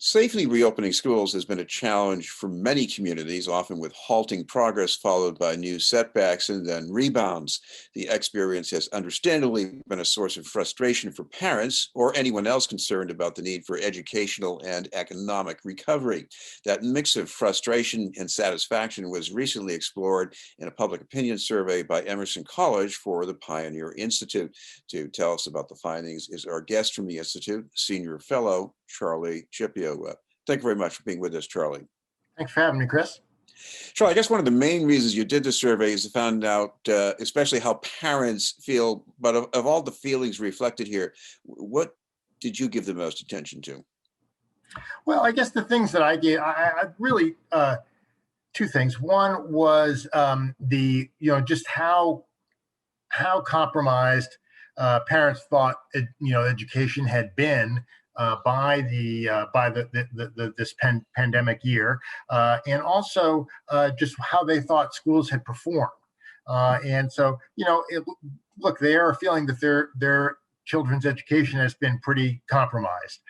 Safely reopening schools has been a challenge for many communities, often with halting progress followed by new setbacks and then rebounds. The experience has understandably been a source of frustration for parents or anyone else concerned about the need for educational and economic recovery. That mix of frustration and satisfaction was recently explored in a public opinion survey by Emerson College for the Pioneer Institute. To tell us about the findings is our guest from the Institute, Senior Fellow Charlie Chieppo. Thank you very much for being with us, Charlie. Thanks for having me, Chris. Charlie, I guess one of the main reasons you did the survey is to find out, especially how parents feel, but of all the feelings reflected here, what did you give the most attention to? Well, I guess the things that I gave, I really two things. One was just how compromised parents thought education had been by this pandemic year, and also just how they thought schools had performed. And so, look, they are feeling that their children's education has been pretty compromised.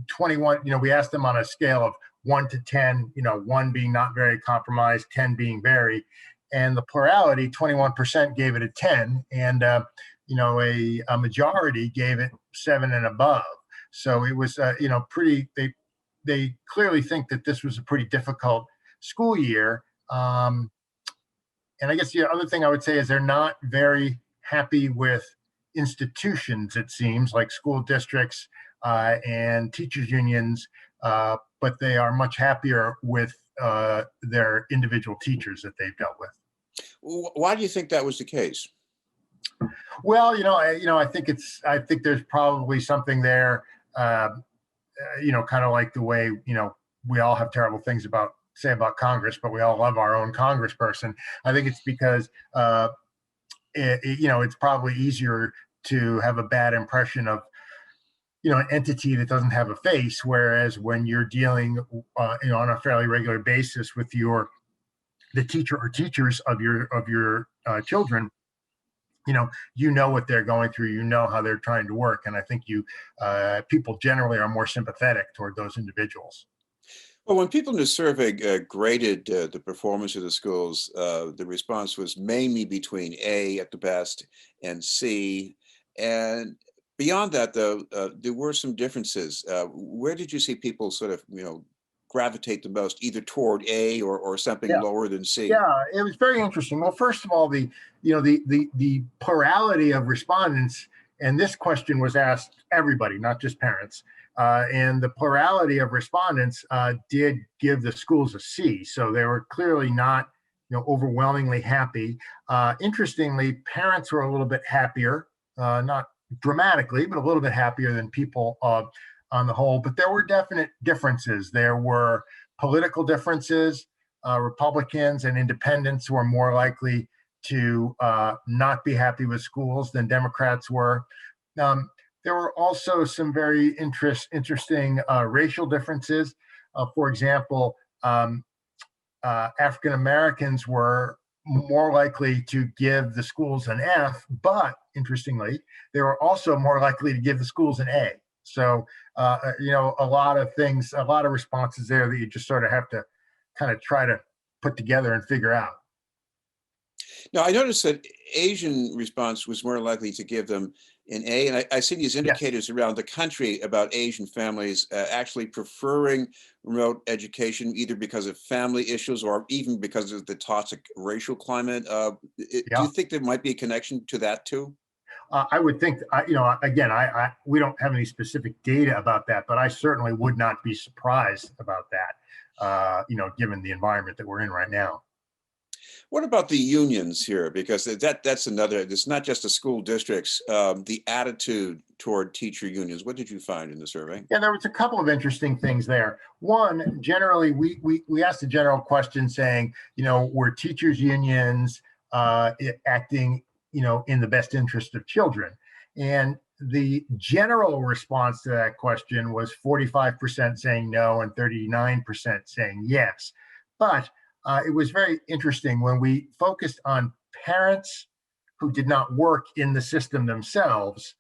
21, we asked them on a scale of 1 to 10, 1 being not very compromised, 10 being very, and the plurality, 21% gave it a 10, and a majority gave it 7 and above. So it was, pretty. They clearly think that this was a pretty difficult school year. And I guess the other thing I would say is they're not very happy with institutions. It seems like school districts and teachers unions, but they are much happier with their individual teachers that they've dealt with. Why do you think that was the case? Well, I think there's probably something there. Kind of like the way we all have terrible things say about Congress, but we all love our own congressperson. I think it's because it's probably easier to have a bad impression of an entity that doesn't have a face, whereas when you're dealing on a fairly regular basis with the teacher or teachers of your children, what they're going through, how they're trying to work. And I think people generally are more sympathetic toward those individuals. Well, when people in the survey graded the performance of the schools, the response was mainly between A at the best and C. And beyond that, though, there were some differences. Where did you see people sort of, gravitate the most, either toward A or something lower than C? Yeah, it was very interesting. Well, first of all, the plurality of respondents, and this question was asked everybody, not just parents, and the plurality of respondents did give the schools a C. So they were clearly not overwhelmingly happy. Interestingly, parents were a little bit happier, not dramatically, but a little bit happier than people on the whole, but there were definite differences. There were political differences. Republicans and independents were more likely to not be happy with schools than Democrats were. There were also some very interesting racial differences. For example, African Americans were more likely to give the schools an F, but interestingly, they were also more likely to give the schools an A. So, a lot of things, a lot of responses there that you just sort of have to kind of try to put together and figure out. Now, I noticed that Asian response was more likely to give them an A, and I see these indicators around the country about Asian families actually preferring remote education, either because of family issues or even because of the toxic racial climate. Do you think there might be a connection to that too? I would think, we don't have any specific data about that, but I certainly would not be surprised about that, given the environment that we're in right now. What about the unions here? Because that's another, it's not just the school districts, the attitude toward teacher unions. What did you find in the survey? Yeah, there was a couple of interesting things there. One, generally, we asked a general question saying, were teachers unions acting in the best interest of children? And the general response to that question was 45% saying no and 39% saying yes. But it was very interesting when we focused on parents who did not work in the system themselves.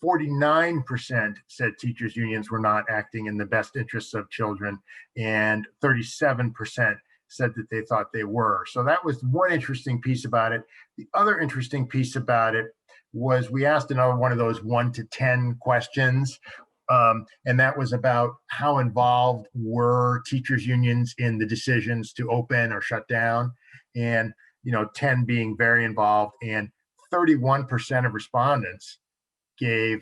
49% said teachers unions were not acting in the best interests of children, and 37% said that they thought they were. So that was one interesting piece about it. The other interesting piece about it was we asked another one of those 1 to 10 questions. And that was about how involved were teachers unions in the decisions to open or shut down, and 10 being very involved, and 31% of respondents gave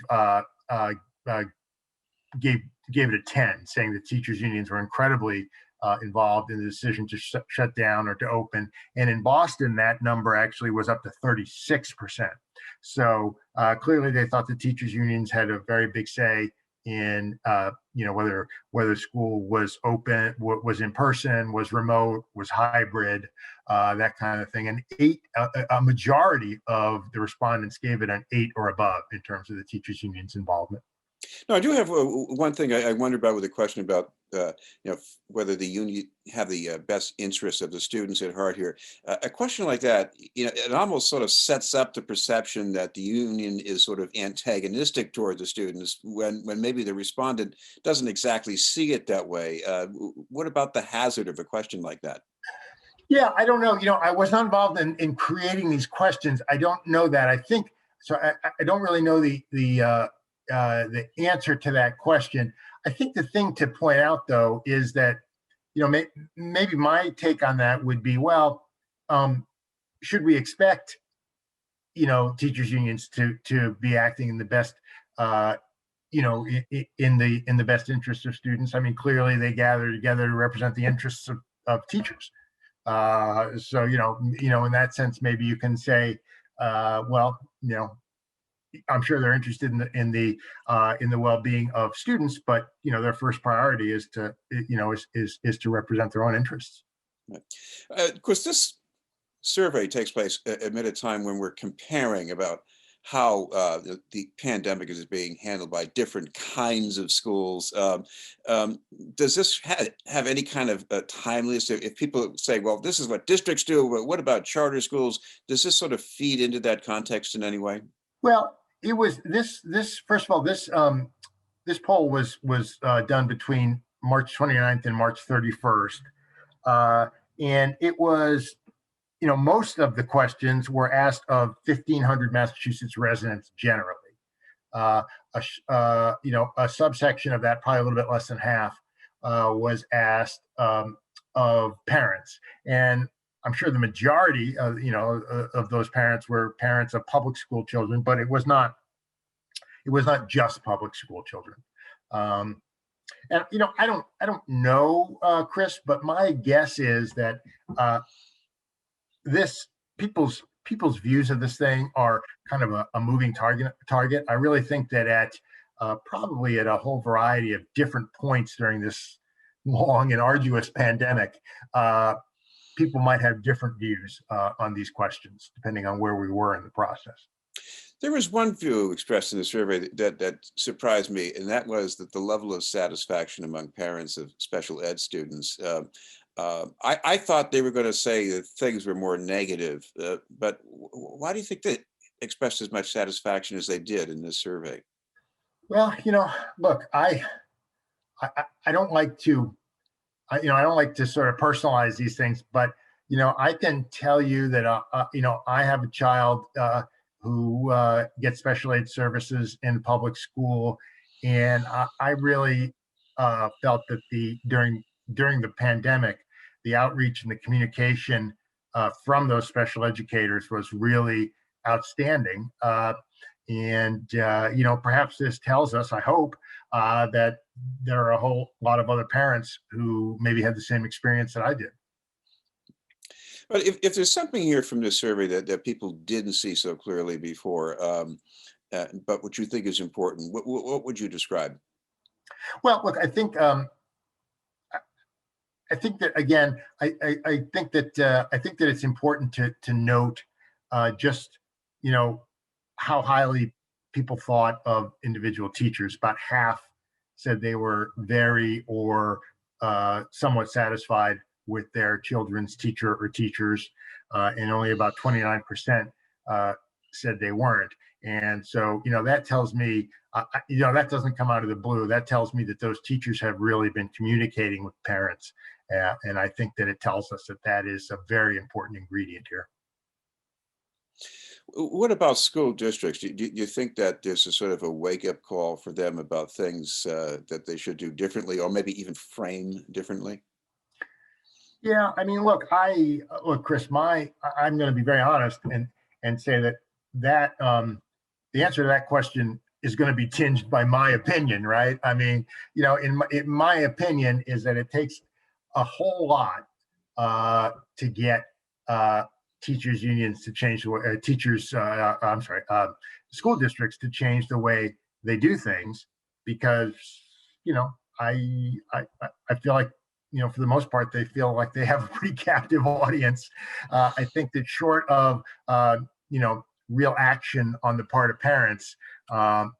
gave it a 10, saying that teachers unions were incredibly involved in the decision to shut down or to open. And in Boston, that number actually was up to 36%. So clearly they thought the teachers unions had a very big say in whether school was open, was in person, was remote, was hybrid, that kind of thing. And a majority of the respondents gave it an 8 or above in terms of the teachers unions involvement. No, I do have one thing I wonder about with a question about whether the union have the best interests of the students at heart here. A question like that, it almost sort of sets up the perception that the union is sort of antagonistic toward the students when maybe the respondent doesn't exactly see it that way. What about the hazard of a question like that? Yeah, I don't know. I was not involved in creating these questions. I don't know that. I think so. I don't really know the answer to that question. I think the thing to point out, though, is that maybe my take on that would be, well, should we expect teachers unions to be acting in the best in the best interest of students? I mean, clearly they gather together to represent the interests of teachers. So in that sense, maybe you can say, well, I'm sure they're interested in the well-being of students, but their first priority is to is to represent their own interests. Right. Of course, this survey takes place amid a time when we're comparing about how the pandemic is being handled by different kinds of schools. Does this have any kind of timeliness? If people say, well, this is what districts do, but what about charter schools? Does this sort of feed into that context in any way? Well, it was this first of all, this poll was done between March 29th and March 31st. And it was, most of the questions were asked of 1,500 Massachusetts residents generally. A subsection of that, probably a little bit less than half, was asked of parents. And I'm sure the majority of those parents were parents of public school children, but it was not just public school children. And I don't know, Chris, but my guess is that this people's views of this thing are kind of a moving target. I really think that at probably at a whole variety of different points during this long and arduous pandemic, people might have different views on these questions, depending on where we were in the process. There was one view expressed in the survey that surprised me, and that was that the level of satisfaction among parents of special ed students. I thought they were going to say that things were more negative, but why do you think they expressed as much satisfaction as they did in this survey? Well, look, I don't like to, I don't like to sort of personalize these things, but I can tell you that I have a child who gets special aid services in public school, and I really felt that during the pandemic, the outreach and the communication from those special educators was really outstanding. And perhaps this tells us, I hope, that there are a whole lot of other parents who maybe had the same experience that I did. But if there's something here from this survey that people didn't see so clearly before, but what you think is important, what would you describe? Well, look, I think that again, I think that it's important to note just how highly people thought of individual teachers. About half said they were very or somewhat satisfied with their children's teacher or teachers, and only about 29% said they weren't. And so, that tells me, that doesn't come out of the blue. That tells me that those teachers have really been communicating with parents. And I think that it tells us that that is a very important ingredient here. What about school districts? Do you think that there's a sort of a wake-up call for them about things that they should do differently, or maybe even frame differently? Yeah, I mean, look, Chris, I'm going to be very honest and say that the answer to that question is going to be tinged by my opinion, right? I mean, in my opinion, is that it takes a whole lot to get teachers unions to change the way I'm sorry, school districts to change the way they do things, because you know I feel like, for the most part, they feel like they have a pretty captive audience. I think that short of real action on the part of parents, um,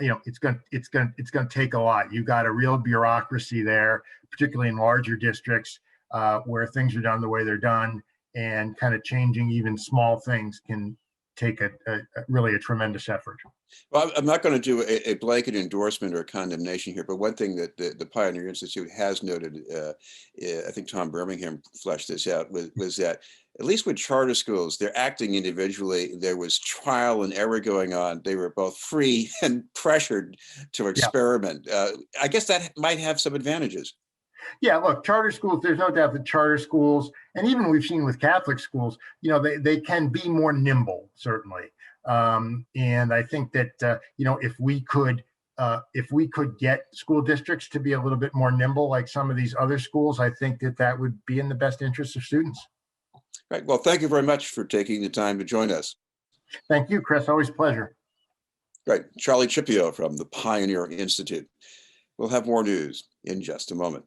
it's going to take a lot. You got a real bureaucracy there, particularly in larger districts, where things are done the way they're done, and kind of changing even small things can take really a tremendous effort. Well, I'm not going to do a blanket endorsement or condemnation here, but one thing that the Pioneer Institute has noted, I think Tom Birmingham fleshed this out, was that at least with charter schools, they're acting individually. There was trial and error going on. They were both free and pressured to Yeah. experiment. I guess that might have some advantages. Yeah, look, charter schools, there's no doubt that charter schools, and even we've seen with Catholic schools, they can be more nimble, certainly. And I think that, if we could get school districts to be a little bit more nimble, like some of these other schools, I think that that would be in the best interest of students. Right. Well, thank you very much for taking the time to join us. Thank you, Chris. Always a pleasure. Right. Charlie Chieppo from the Pioneer Institute. We'll have more news in just a moment.